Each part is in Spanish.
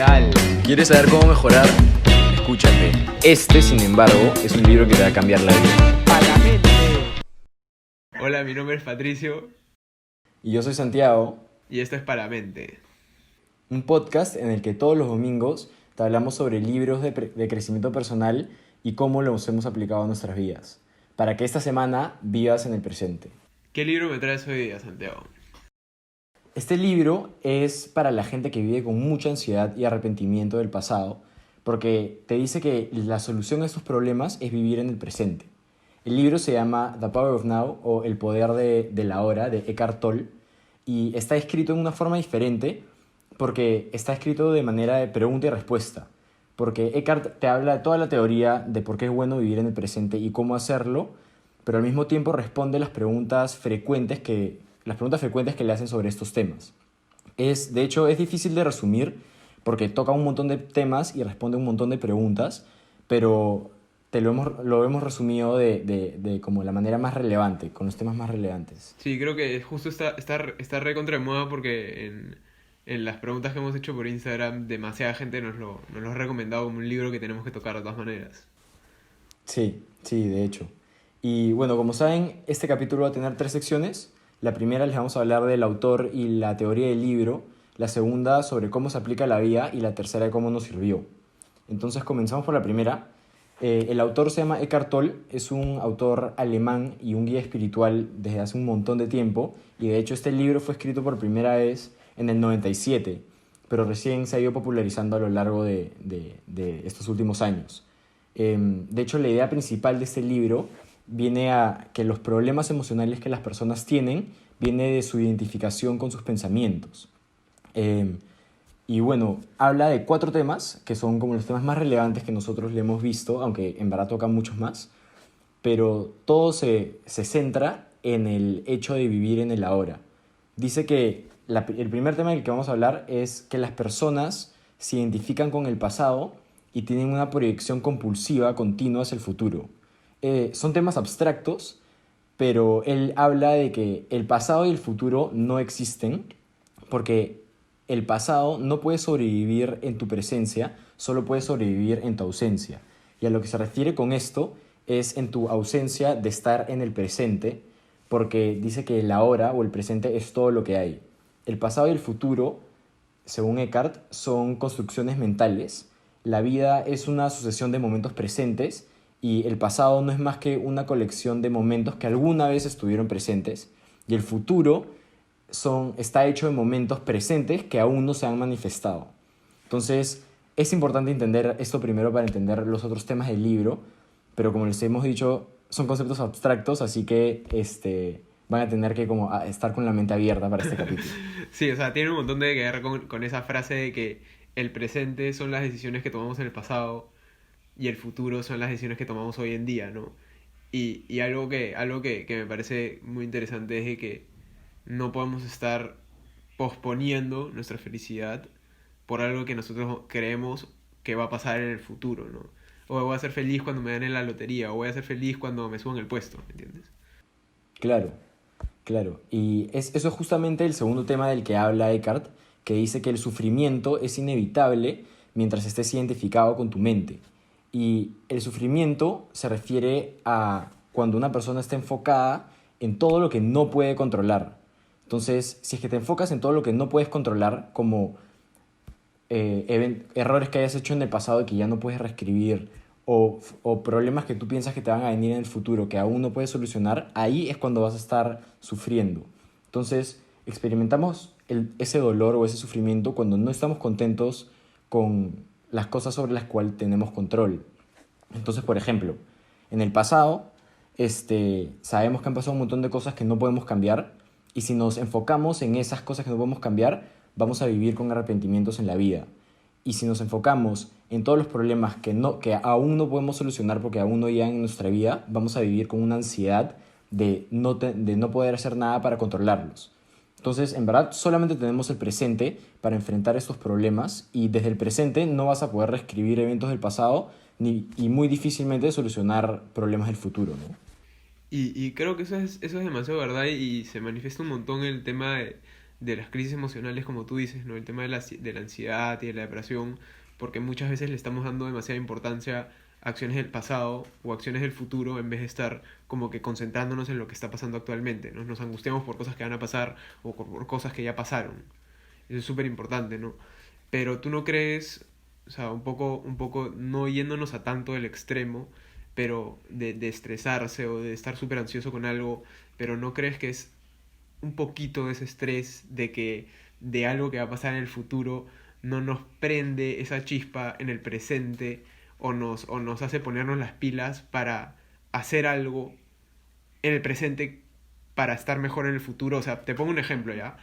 real. ¿Quieres saber cómo mejorar? Escúchate. Este, sin embargo, es un libro que te va a cambiar la vida. A la mente. Hola, mi nombre es Patricio Y yo soy Santiago, y esto es Para Mente. un podcast en el que todos los domingos te hablamos sobre libros de crecimiento personal y cómo los hemos aplicado a nuestras vidas, para que esta semana vivas en el presente. ¿Qué libro me traes hoy día, Santiago? Este libro es para la gente que vive con mucha ansiedad y arrepentimiento del pasado, porque te dice que la solución a estos problemas es vivir en el presente. El libro se llama The Power of Now o El Poder de la Hora de Eckhart Tolle y está escrito en una forma diferente porque está escrito de manera de pregunta y respuesta. Porque Eckhart te habla de toda la teoría de por qué es bueno vivir en el presente y cómo hacerlo, pero al mismo tiempo responde las preguntas frecuentes que le hacen sobre estos temas. De hecho, es difícil de resumir porque toca un montón de temas y responde un montón de preguntas, pero lo hemos resumido de como la manera más relevante, con los temas más relevantes. Sí, creo que justo está recontra de moda porque en las preguntas que hemos hecho por Instagram, demasiada gente nos lo ha recomendado como un libro que tenemos que tocar de todas maneras. Sí, sí, de hecho. Y bueno, como saben, este capítulo va a tener 3 secciones. La primera les vamos a hablar del autor y la teoría del libro, la segunda sobre cómo se aplica a la vida y la tercera de cómo nos sirvió. Entonces comenzamos por la primera. El autor se llama Eckhart Tolle, es un autor alemán y un guía espiritual desde hace un montón de tiempo, y de hecho este libro fue escrito por primera vez en el 97, pero recién se ha ido popularizando a lo largo de estos últimos años. De hecho, la idea principal de este libro viene a que los problemas emocionales que las personas tienen viene de su identificación con sus pensamientos. Y bueno, habla de 4 temas, que son como los temas más relevantes que nosotros le hemos visto, aunque en verdad tocan muchos más, pero todo se centra en el hecho de vivir en el ahora. Dice que el primer tema del que vamos a hablar es que las personas se identifican con el pasado y tienen una proyección compulsiva continua hacia el futuro. Son temas abstractos, pero él habla de que el pasado y el futuro no existen porque el pasado no puede sobrevivir en tu presencia, solo puede sobrevivir en tu ausencia. Y a lo que se refiere con esto es en tu ausencia de estar en el presente, porque dice que el ahora o el presente es todo lo que hay. El pasado y el futuro, según Eckhart, son construcciones mentales. La vida es una sucesión de momentos presentes y el pasado no es más que una colección de momentos que alguna vez estuvieron presentes, y el futuro está hecho de momentos presentes que aún no se han manifestado. Entonces, es importante entender esto primero para entender los otros temas del libro, pero como les hemos dicho, son conceptos abstractos, así que van a tener que estar con la mente abierta para este capítulo. Sí, o sea, tiene un montón de que ver con esa frase de que el presente son las decisiones que tomamos en el pasado y el futuro son las decisiones que tomamos hoy en día, ¿no? Y algo que me parece muy interesante es de que no podemos estar posponiendo nuestra felicidad por algo que nosotros creemos que va a pasar en el futuro, ¿no? O voy a ser feliz cuando me gane la lotería, o voy a ser feliz cuando me suban el puesto, ¿me entiendes? Claro, claro. Y eso es justamente el segundo tema del que habla Eckhart, que dice que el sufrimiento es inevitable mientras estés identificado con tu mente. Y el sufrimiento se refiere a cuando una persona está enfocada en todo lo que no puede controlar. Entonces, si es que te enfocas en todo lo que no puedes controlar, como errores que hayas hecho en el pasado y que ya no puedes reescribir, o problemas que tú piensas que te van a venir en el futuro que aún no puedes solucionar, ahí es cuando vas a estar sufriendo. Entonces, experimentamos ese dolor o ese sufrimiento cuando no estamos contentos con las cosas sobre las cuales tenemos control. Entonces, por ejemplo, en el pasado, sabemos que han pasado un montón de cosas que no podemos cambiar, y si nos enfocamos en esas cosas que no podemos cambiar, vamos a vivir con arrepentimientos en la vida. Y si nos enfocamos en todos los problemas que aún no podemos solucionar porque aún no llegan en nuestra vida, vamos a vivir con una ansiedad de no poder hacer nada para controlarlos. Entonces, en verdad, solamente tenemos el presente para enfrentar estos problemas, y desde el presente no vas a poder reescribir eventos del pasado y muy difícilmente solucionar problemas del futuro, ¿no? Y creo que eso es demasiado verdad y se manifiesta un montón el tema de las crisis emocionales, como tú dices, ¿no? El tema de la ansiedad y de la depresión, porque muchas veces le estamos dando demasiada importancia a acciones del pasado o acciones del futuro en vez de estar como que concentrándonos en lo que está pasando actualmente, ¿no? Nos angustiamos por cosas que van a pasar o por cosas que ya pasaron. Eso es súper importante, ¿no? Pero tú no crees, o sea, un poco no yéndonos a tanto del extremo, pero de estresarse o de estar súper ansioso con algo, pero no crees que es un poquito de ese estrés de que de algo que va a pasar en el futuro no nos prende esa chispa en el presente o nos hace ponernos las pilas para hacer algo en el presente para estar mejor en el futuro? O sea, te pongo un ejemplo ya.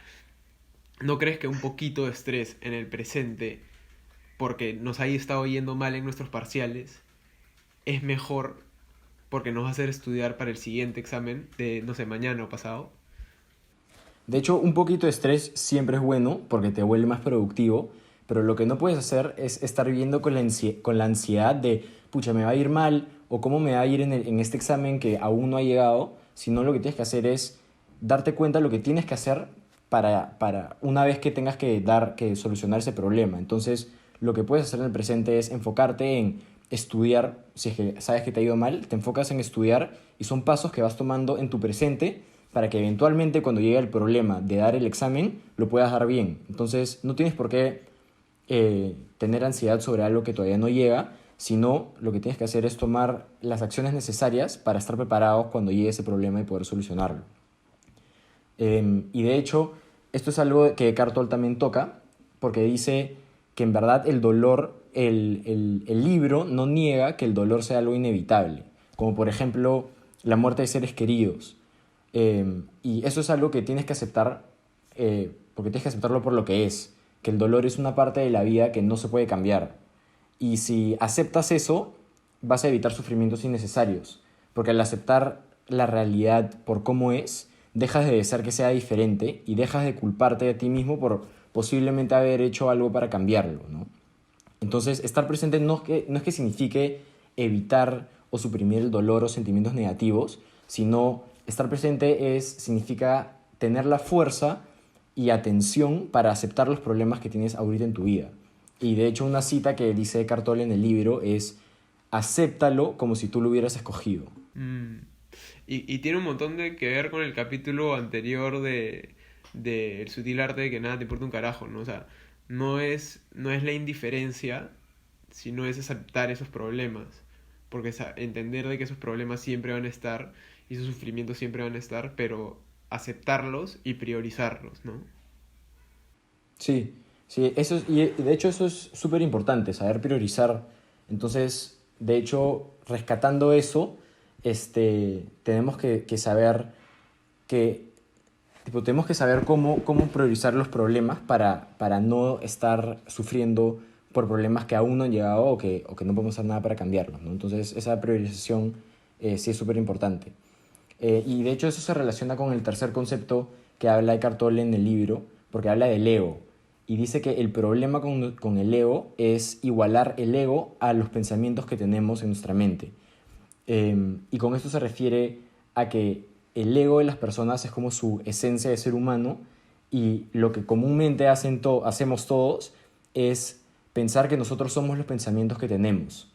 ¿No crees que un poquito de estrés en el presente, porque nos haya estado yendo mal en nuestros parciales, es mejor porque nos va a hacer estudiar para el siguiente examen de, no sé, mañana o pasado? De hecho, un poquito de estrés siempre es bueno porque te vuelve más productivo, pero lo que no puedes hacer es estar viviendo con con la ansiedad de, pucha, me va a ir mal o cómo me va a ir en este examen que aún no ha llegado, sino lo que tienes que hacer es darte cuenta de lo que tienes que hacer para una vez que tengas que que solucionar ese problema. Entonces, lo que puedes hacer en el presente es enfocarte en estudiar. Si es que sabes que te ha ido mal, te enfocas en estudiar y son pasos que vas tomando en tu presente para que eventualmente cuando llegue el problema de dar el examen lo puedas dar bien. Entonces no tienes por qué tener ansiedad sobre algo que todavía no llega, sino lo que tienes que hacer es tomar las acciones necesarias para estar preparados cuando llegue ese problema y poder solucionarlo. Y de hecho, esto es algo que Eckhart Tolle también toca, porque dice que en verdad el dolor, el libro no niega que el dolor sea algo inevitable, como por ejemplo la muerte de seres queridos. Y eso es algo que tienes que aceptar, porque tienes que aceptarlo por lo que es, que el dolor es una parte de la vida que no se puede cambiar. Y si aceptas eso, vas a evitar sufrimientos innecesarios, porque al aceptar la realidad por cómo es, dejas de desear que sea diferente y dejas de culparte a ti mismo por posiblemente haber hecho algo para cambiarlo, ¿no? Entonces, estar presente no es que signifique evitar o suprimir el dolor o sentimientos negativos, sino estar presente significa tener la fuerza y atención para aceptar los problemas que tienes ahorita en tu vida. Y de hecho, una cita que dice Eckhart Tolle en el libro es: acéptalo como si tú lo hubieras escogido. Mm. Y tiene un montón de que ver con el capítulo anterior de El sutil arte de que nada te importa un carajo, ¿no? O sea, no es la indiferencia, sino es aceptar esos problemas. Porque entender de que esos problemas siempre van a estar y esos sufrimientos siempre van a estar, pero aceptarlos y priorizarlos, ¿no? Sí, sí, y de hecho eso es súper importante, saber priorizar. Entonces, de hecho, rescatando eso, tenemos que saber que, tipo, tenemos que saber cómo priorizar los problemas para no estar sufriendo por problemas que aún no han llegado o que no podemos hacer nada para cambiarlos, ¿no? Entonces, esa priorización sí es súper importante. Y de hecho eso se relaciona con el tercer concepto que habla Eckhart Tolle en el libro, porque habla del ego. Y dice que el problema con el ego es igualar el ego a los pensamientos que tenemos en nuestra mente. Y con esto se refiere a que el ego de las personas es como su esencia de ser humano y lo que comúnmente hacemos todos es pensar que nosotros somos los pensamientos que tenemos.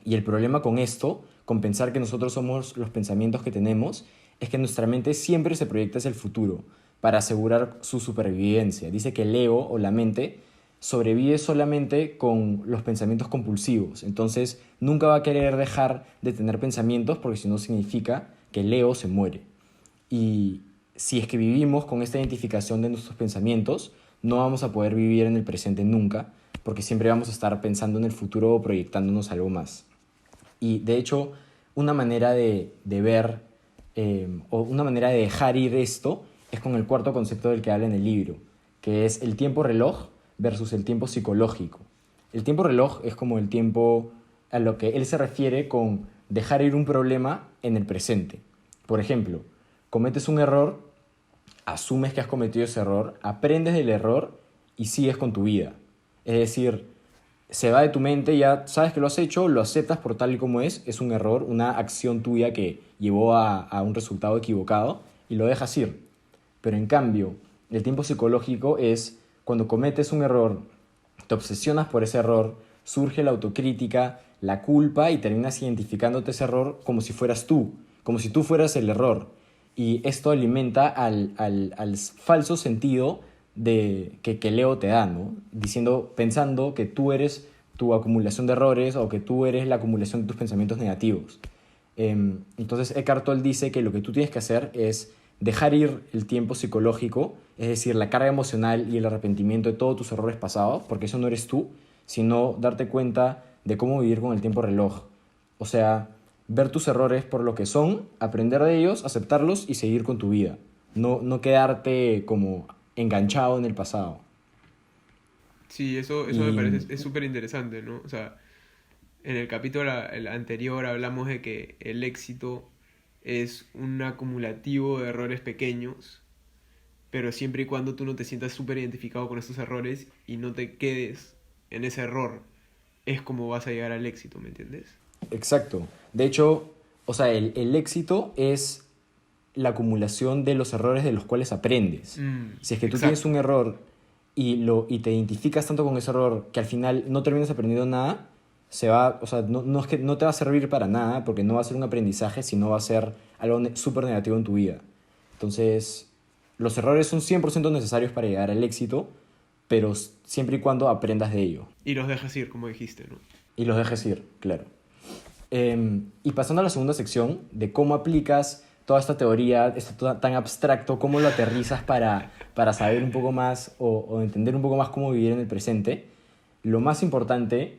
Y el problema con esto, con pensar que nosotros somos los pensamientos que tenemos, es que nuestra mente siempre se proyecta hacia el futuro para asegurar su supervivencia. Dice que el ego o la mente sobrevive solamente con los pensamientos compulsivos. Entonces nunca va a querer dejar de tener pensamientos porque si no significa que el ego se muere. Y si es que vivimos con esta identificación de nuestros pensamientos, no vamos a poder vivir en el presente nunca, porque siempre vamos a estar pensando en el futuro o proyectándonos algo más. Y de hecho, una manera de ver o una manera de dejar ir esto es con el cuarto concepto del que habla en el libro, que es el tiempo reloj versus el tiempo psicológico. El tiempo reloj es como el tiempo a lo que él se refiere con dejar ir un problema en el presente. Por ejemplo, cometes un error, asumes que has cometido ese error, aprendes del error y sigues con tu vida. Es decir, se va de tu mente, ya sabes que lo has hecho, lo aceptas por tal y como es un error, una acción tuya que llevó a un resultado equivocado y lo dejas ir. Pero en cambio, El tiempo psicológico es cuando cometes un error, te obsesionas por ese error, surge la autocrítica, la culpa y terminas identificándote ese error como si fueras tú, como si tú fueras el error. Y esto alimenta al falso sentido que el ego te da, ¿no? Diciendo, pensando que tú eres tu acumulación de errores o que tú eres la acumulación de tus pensamientos negativos. Entonces Eckhart Tolle dice que lo que tú tienes que hacer es dejar ir el tiempo psicológico, es decir, la carga emocional y el arrepentimiento de todos tus errores pasados, porque eso no eres tú, sino darte cuenta de cómo vivir con el tiempo reloj. O sea, ver tus errores por lo que son, aprender de ellos, aceptarlos y seguir con tu vida. No quedarte como enganchado en el pasado. Sí, eso me Y parece, es súper interesante, ¿no? O sea, en el capítulo el anterior hablamos de que el éxito es un acumulativo de errores pequeños, pero siempre y cuando tú no te sientas súper identificado con estos errores y no te quedes en ese error, es como vas a llegar al éxito, ¿me entiendes? exacto. De hecho, o sea, el éxito es la acumulación de los errores de los cuales aprendes. Si es que tú tienes Exacto. un error y te identificas tanto con ese error que al final no terminas aprendiendo nada, o sea, no es que no te va a servir para nada porque no va a ser un aprendizaje, sino va a ser algo súper negativo en tu vida. Entonces, los errores son 100% necesarios para llegar al éxito, pero siempre y cuando aprendas de ello Y los dejas ir, como dijiste, ¿no? y los dejes ir, claro. Y pasando a la segunda sección de cómo aplicas toda esta teoría, esto tan abstracto, cómo lo aterrizas para saber un poco más o entender un poco más cómo vivir en el presente, lo más importante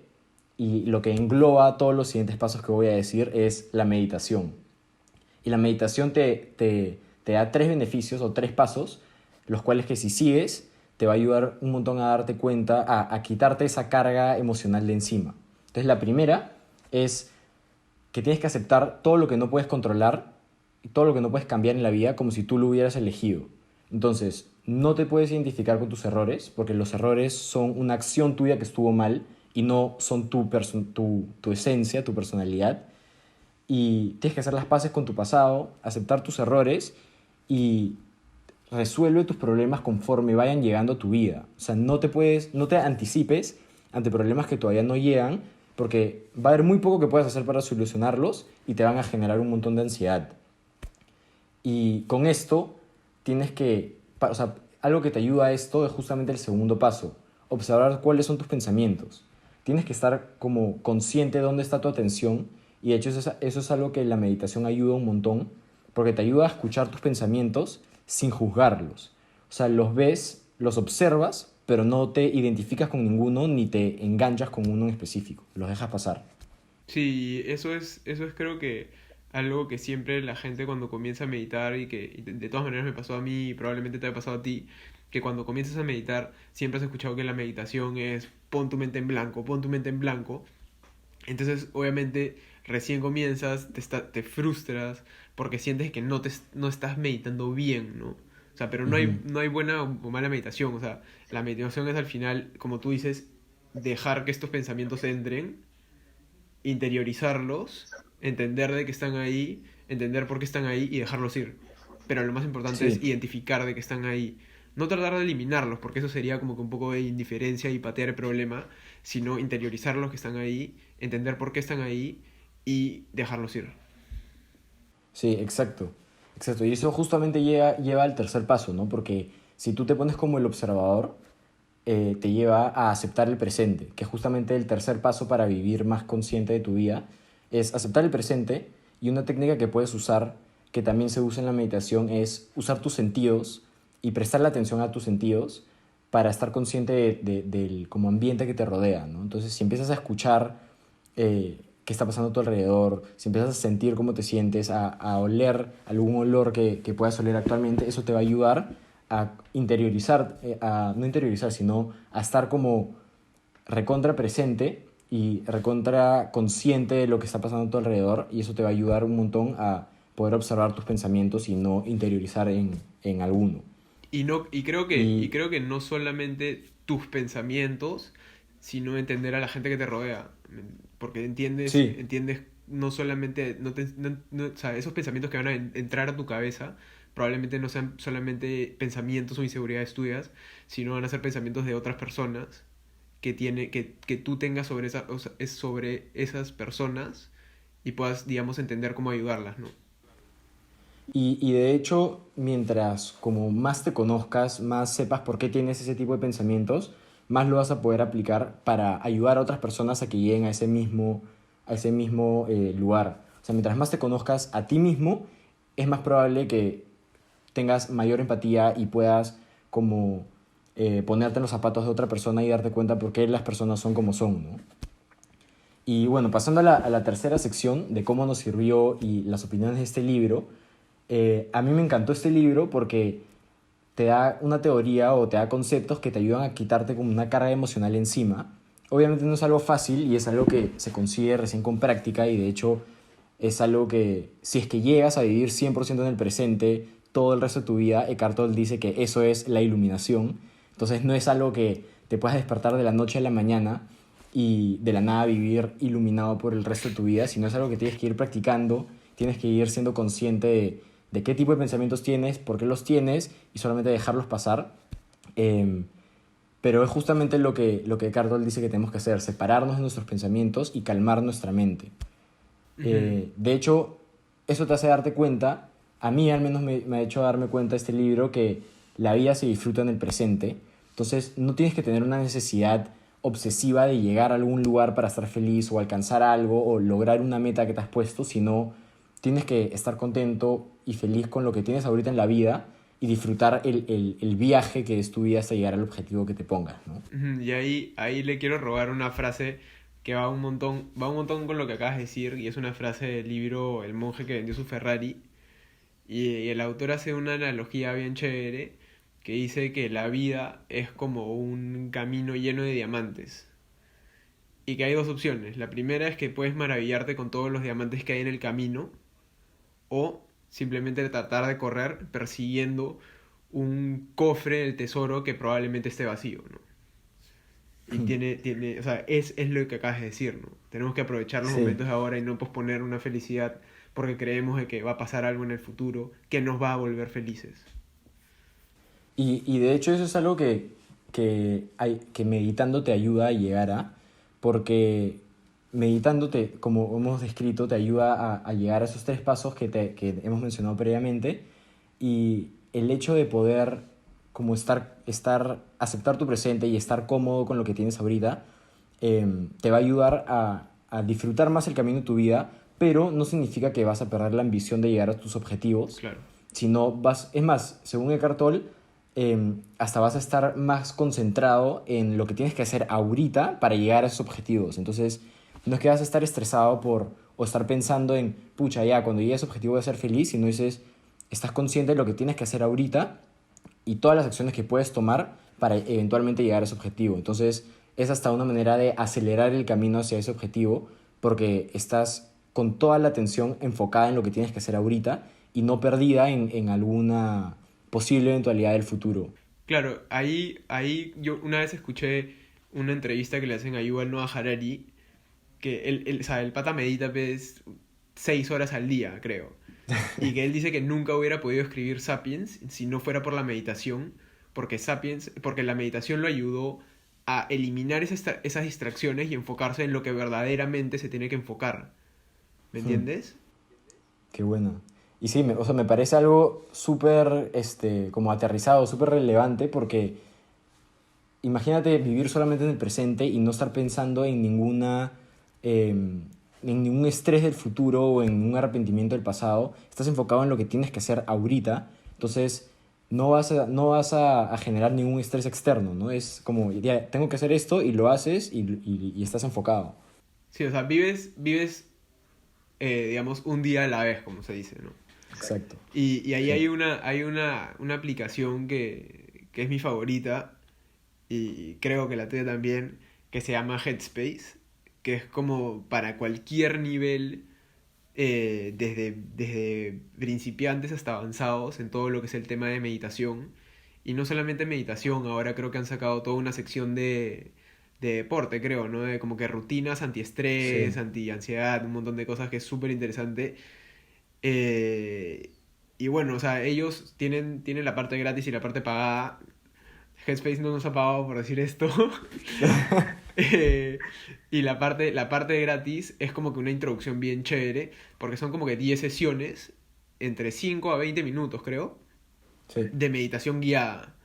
y lo que engloba todos los siguientes pasos que voy a decir es la meditación. Y la meditación te da tres beneficios o tres pasos, los cuales que si sigues te va a ayudar un montón a darte cuenta, a quitarte esa carga emocional de encima. Entonces la primera es que tienes que aceptar todo lo que no puedes controlar y todo lo que no puedes cambiar en la vida como si tú lo hubieras elegido. Entonces, no te puedes identificar con tus errores, porque los errores son una acción tuya que estuvo mal y no son tu esencia, tu personalidad. Y tienes que hacer las paces con tu pasado, aceptar tus errores y resuelve tus problemas conforme vayan llegando a tu vida. O sea, no te anticipes ante problemas que todavía no llegan, porque va a haber muy poco que puedas hacer para solucionarlos y te van a generar un montón de ansiedad. Y con esto tienes que, o sea, algo que te ayuda a esto es justamente el segundo paso, observar cuáles son tus pensamientos. Tienes que estar como consciente de dónde está tu atención y de hecho eso es algo que la meditación ayuda un montón porque te ayuda a escuchar tus pensamientos sin juzgarlos. O sea, los ves, los observas, pero no te identificas con ninguno ni te enganchas con uno en específico. Los dejas pasar. Sí, eso es creo que algo que siempre la gente cuando comienza a meditar y de todas maneras me pasó a mí y probablemente te haya pasado a ti, que cuando comienzas a meditar siempre has escuchado que la meditación es pon tu mente en blanco, pon tu mente en blanco. Entonces, obviamente, recién comienzas, te frustras porque sientes que no estás meditando bien, ¿no? O sea, pero Ujú. no hay buena o mala meditación. O sea, la meditación es al final, como tú dices, dejar que estos pensamientos entren, interiorizarlos, entender de que están ahí, entender por qué están ahí y dejarlos ir. Pero lo más importante es Sí, identificar de que están ahí. No tratar de eliminarlos, porque eso sería como que un poco de indiferencia y patear el problema, sino interiorizar los que están ahí, entender por qué están ahí y dejarlos ir. sí, exacto. Exacto. Y eso justamente lleva al tercer paso, ¿no? Porque si tú te pones como el observador, te lleva a aceptar el presente, que es justamente el tercer paso para vivir más consciente de tu vida, es aceptar el presente y una técnica que puedes usar, que también se usa en la meditación, es usar tus sentidos y prestarle atención a tus sentidos para estar consciente del como ambiente que te rodea, ¿no? Entonces, si empiezas a escuchar qué está pasando a tu alrededor, si empiezas a sentir cómo te sientes, a oler algún olor que puedas oler actualmente, eso te va a ayudar a interiorizar, no interiorizar, sino a estar como recontra presente y recontra consciente de lo que está pasando a tu alrededor y eso te va a ayudar un montón a poder observar tus pensamientos y no interiorizar en alguno. Y, no, y Y creo que no solamente tus pensamientos, sino entender a la gente que te rodea. Porque sí, entiendes no solamente, o sea, esos pensamientos que van a entrar a tu cabeza, probablemente no sean solamente pensamientos o inseguridades tuyas, sino van a ser pensamientos de otras personas que tú tengas sobre, o sea, es sobre esas personas y puedas, digamos, entender cómo ayudarlas, ¿no? Y de hecho, mientras como más te conozcas, más sepas por qué tienes ese tipo de pensamientos, más lo vas a poder aplicar para ayudar a otras personas a que lleguen a ese mismo lugar. O sea, mientras más te conozcas a ti mismo, es más probable que tengas mayor empatía y puedas como ponerte en los zapatos de otra persona y darte cuenta por qué las personas son como son, ¿no? Y bueno, pasando a la tercera sección de cómo nos sirvió y las opiniones de este libro, a mí me encantó este libro porque te da una teoría o te da conceptos que te ayudan a quitarte como una carga emocional encima. Obviamente no es algo fácil y es algo que se consigue recién con práctica y de hecho es algo que si es que llegas a vivir 100% en el presente todo el resto de tu vida, Eckhart Tolle dice que eso es la iluminación. Entonces no es algo que te puedas despertar de la noche a la mañana y de la nada vivir iluminado por el resto de tu vida, sino es algo que tienes que ir practicando, tienes que ir siendo consciente de qué tipo de pensamientos tienes, por qué los tienes y solamente dejarlos pasar. Eh, pero es justamente lo que Eckhart Tolle dice que tenemos que hacer, separarnos de nuestros pensamientos y calmar nuestra mente. Ujú. De hecho, eso te hace darte cuenta, a mí al menos me ha hecho darme cuenta este libro que la vida se disfruta en el presente, entonces no tienes que tener una necesidad obsesiva de llegar a algún lugar para estar feliz o alcanzar algo o lograr una meta que te has puesto, sino tienes que estar contento y feliz con lo que tienes ahorita en la vida y disfrutar el viaje que es tu vida hasta llegar al objetivo que te pongas, ¿no? Ujú. Y ahí le quiero robar una frase que va un montón con lo que acabas de decir, y es una frase del libro El monje que vendió su Ferrari, y el autor hace una analogía bien chévere que dice que la vida es como un camino lleno de diamantes, y que hay dos opciones. La primera es que puedes maravillarte con todos los diamantes que hay en el camino, o simplemente tratar de correr persiguiendo un cofre del tesoro que probablemente esté vacío, ¿no? Y o sea, es lo que acabas de decir, ¿no? Tenemos que aprovechar los Sí. momentos de ahora y no posponer una felicidad porque creemos de que va a pasar algo en el futuro que nos va a volver felices. Y de hecho eso es algo que meditando te ayuda a llegar a, porque meditando, como hemos descrito, te ayuda a llegar a esos tres pasos que hemos mencionado previamente y el hecho de poder como aceptar tu presente y estar cómodo con lo que tienes ahorita, te va a ayudar a disfrutar más el camino de tu vida, pero no significa que vas a perder la ambición de llegar a tus objetivos, Claro. sino es más, según Eckhart Tolle, hasta vas a estar más concentrado en lo que tienes que hacer ahorita para llegar a esos objetivos. Entonces, no es que vas a estar estresado o estar pensando en, pucha, ya, cuando llegue a ese objetivo voy a ser feliz, sino dices, estás consciente de lo que tienes que hacer ahorita y todas las acciones que puedes tomar para eventualmente llegar a ese objetivo. Entonces, es hasta una manera de acelerar el camino hacia ese objetivo porque estás con toda la atención enfocada en lo que tienes que hacer ahorita y no perdida en alguna posible eventualidad del futuro. Claro, ahí yo una vez escuché una entrevista que le hacen a Yuval Noah Harari, que o sea, el pata medita pues 6 horas al día, creo. Y que él dice que nunca hubiera podido escribir Sapiens si no fuera por la meditación, porque la meditación lo ayudó a eliminar esas distracciones y enfocarse en lo que verdaderamente se tiene que enfocar. ¿Me entiendes? Qué bueno. Y sí, o sea, me parece algo súper, como aterrizado, súper relevante, porque imagínate vivir solamente en el presente y no estar pensando en ningún estrés del futuro o en un arrepentimiento del pasado. Estás enfocado en lo que tienes que hacer ahorita. Entonces, no vas a generar ningún estrés externo, ¿no? Es como, ya, tengo que hacer esto y lo haces y estás enfocado. Sí, o sea, vives digamos, un día a la vez, como se dice, ¿no? Exacto. Y ahí Sí. hay una aplicación que es mi favorita, y creo que la tuya también, que se llama Headspace, que es como para cualquier nivel, desde principiantes hasta avanzados en todo lo que es el tema de meditación. Y no solamente meditación, ahora creo que han sacado toda una sección de deporte, creo, ¿no? De como que rutinas antiestrés, Sí. anti-ansiedad, un montón de cosas que es súper interesante. Eh, y bueno, o sea, ellos tienen la parte gratis y la parte pagada. Headspace no nos ha pagado por decir esto. Y la parte gratis es como que una introducción bien chévere, porque son como que 10 sesiones, entre 5 a 20 minutos, creo, Sí. de meditación guiada.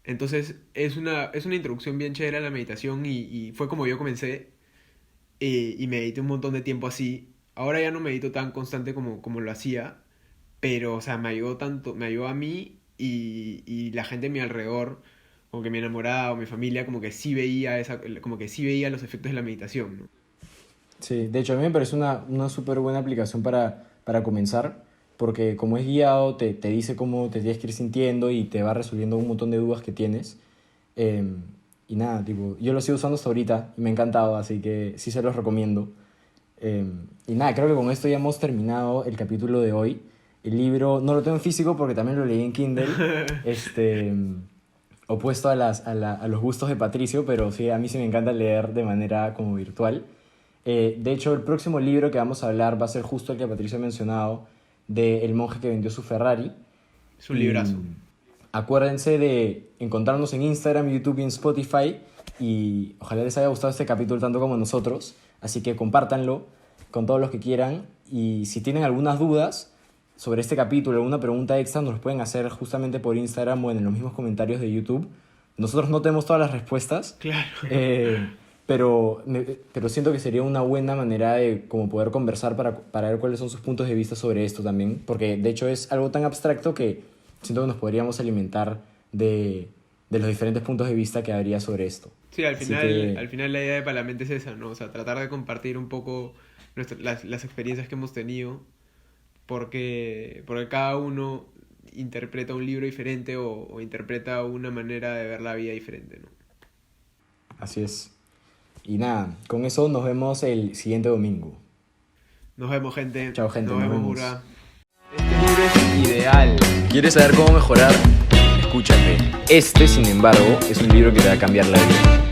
Entonces es una introducción bien chévere a la meditación y fue como yo comencé y medité un montón de tiempo así. Ahora ya no medito tan constante como lo hacía, pero o sea, me ayudó tanto, me ayudó a mí y la gente a mi alrededor, como que mi enamorada o mi familia, como que sí veía como que sí veía los efectos de la meditación, ¿no? Sí, de hecho a mí me parece una súper buena aplicación para comenzar, porque como es guiado, te dice cómo te tienes que ir sintiendo y te va resolviendo un montón de dudas que tienes. Eh, y nada, tipo, yo lo sigo usando hasta ahorita y me ha encantado, así que sí se los recomiendo. Eh, y nada, creo que con esto ya hemos terminado el capítulo de hoy. El libro no lo tengo en físico porque también lo leí en Kindle, este, opuesto a los gustos de Patricio, pero sí, a mí sí me encanta leer de manera como virtual. De hecho, el próximo libro que vamos a hablar va a ser justo el que Patricio ha mencionado, de El monje que vendió su Ferrari. Es un Y librazo. acuérdense de encontrarnos en Instagram, YouTube y en Spotify. Y ojalá les haya gustado este capítulo tanto como a nosotros. Así que compártanlo con todos los que quieran. Y si tienen algunas dudas sobre este capítulo, alguna pregunta extra, nos los pueden hacer justamente por Instagram o en los mismos comentarios de YouTube. Nosotros no tenemos todas las respuestas, Claro. pero siento que sería una buena manera de como poder conversar para ver cuáles son sus puntos de vista sobre esto también, porque de hecho es algo tan abstracto que siento que nos podríamos alimentar de los diferentes puntos de vista que habría sobre esto. Sí, al Así final, que al final la idea de Palamente es esa, ¿no? O sea, tratar de compartir un poco las experiencias que hemos tenido, porque cada uno interpreta un libro diferente o interpreta una manera de ver la vida diferente, ¿no? así es. Y nada, con eso nos vemos el siguiente domingo. Nos vemos, gente. Chao, gente, Nos nos vemos, vemos. Burga. Este libro es ideal. ¿Quieres saber cómo mejorar? Escúchate. Este, sin embargo, es un libro que te va a cambiar la vida.